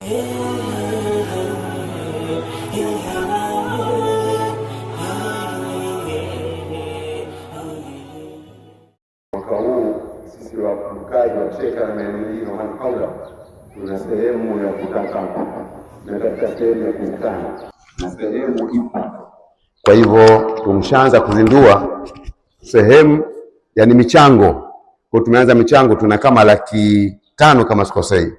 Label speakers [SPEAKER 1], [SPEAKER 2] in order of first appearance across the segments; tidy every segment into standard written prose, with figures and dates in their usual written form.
[SPEAKER 1] Mwaka huu sisi wakazi wa Cheka na maeneo mengine wa Kaula tuna sehemu ya kutaka na katika sehemu ya kukutana na sehemu ipo. Kwa hivyo tumeshaanza kuzindua sehemu yani michango. Kwa tumeanza michango tuna kama 500,000 kama sikosei.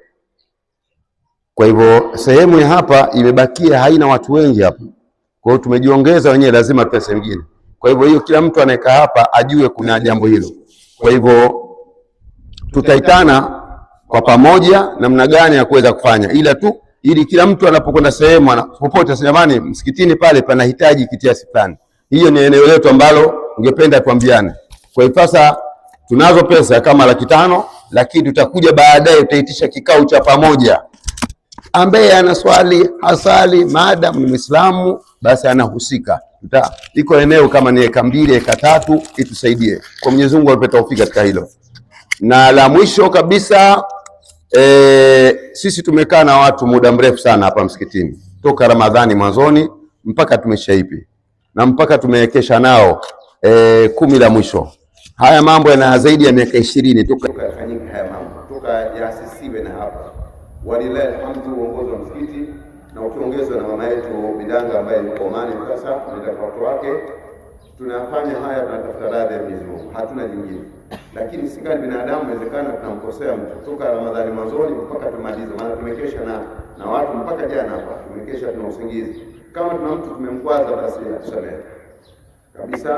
[SPEAKER 1] Kwa hivyo sehemu ya hapa imebakia haina watu wengi hapa. Kwa hiyo tumejiongeza wenyewe, lazima tupe sehemu nyingine. Kwa hivyo hiyo kila mtu anayekaa hapa ajue kuna jambo hilo. Kwa hivyo tutaitana kwa pamoja namna gani ya kuweza kufanya, ila tu ili kila mtu anapokwenda sehemu popote jamani, msikitini pale panahitaji kiasi fulani. Hiyo ni eneo letu ambalo ungependa tuambiane. Kwa hivyo sasa tunazo pesa kama 500,000, lakini tutakuja baadaye tutaitisha kikao cha pamoja. Ambaye ana swali hasali maadamu ni Muislamu basi anahusika. Iko eneo kama ni 2 eka 3 itusaidie. Kwa Mwenyezi Mungu atupe taufiki katika hilo. Na la mwisho kabisa sisi tumekaa na watu muda mrefu sana hapa msikitini. Toka Ramadhani mwanzoni mpaka tumeshaipi. Na mpaka tumewekesha nao 10 la mwisho. Haya mambo yana zaidi ya miaka 20 toka yafanyika haya mambo. Toka yaasisiwe na hapa. Walilahi alhamdu uongozi wa msikiti na ukiongezwa na mama yetu Bidanga ambaye yuko Omani sasa na watoto wake, tunafanya haya tunatafuta radhi ya Mwenyezi Mungu, hatuna jingine. Lakini sisi kama binadamu inawezekana tunamkosea mtu. Toka Ramadhani mwanzoni mpaka tumalize, maana tumekesha na watu mpaka jana hapa, tumekesha tuna usingizi. Kama tuna mtu tumemkwaza basi tusamehe kabisa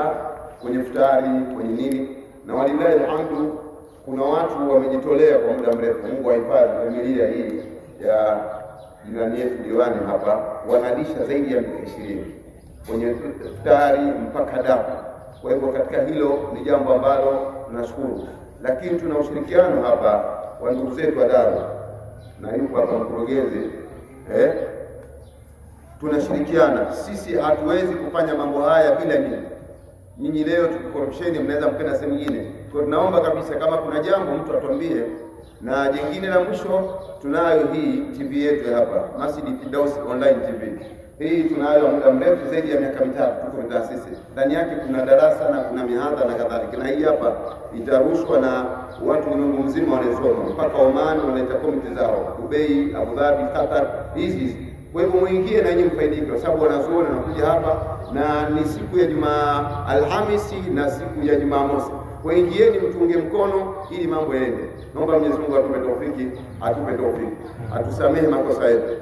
[SPEAKER 1] kwenye futari, kwenye nini. Na walilahi alhamdu kuna watu wamejitolea kwa muda mrefu. Mungu ahifadhi familia hii ya jirani yetu diwani hapa, wanalisha zaidi ya miaka 20 kwenye futari mpaka dafu. Kwa hivyo katika hilo ni jambo ambalo tunashukuru. Lakini tuna ushirikiano hapa wa ndugu zetu wa Daru na yuko hapa mkurugenzi tunashirikiana. Sisi hatuwezi kufanya mambo haya bila nyinyi leo tukikorupsheni mnaweza mkenda sehemu nyingine. Kwa tunaomba kabisa kama kuna jambo mtu atuambie. Na jingine la mwisho, tunayo hii TV yetu hapa, Masjid Firdaus Online TV. Hii tunayo muda mrefu zaidi ya miaka 3 tuko taasisi. Ndani yake kuna darasa na kuna mihadhara na kadhalika. Na hii hapa itarushwa na watu ulimwengu mzima wanaosoma mpaka Oman, wanaita komiti zao, Dubai, Abu Dhabi, Qatar, hizi. Kwa hivyo muingie na nyinyi mfaidike kwa sababu wanazuoni wanakuja hapa na ni siku ya Alhamisi na siku ya Jumamosi. Kwa ingieni mtunge mkono ili mambo yaende. Naomba Mwenyezi Mungu atupe taufiki, atusamehe makosa yetu.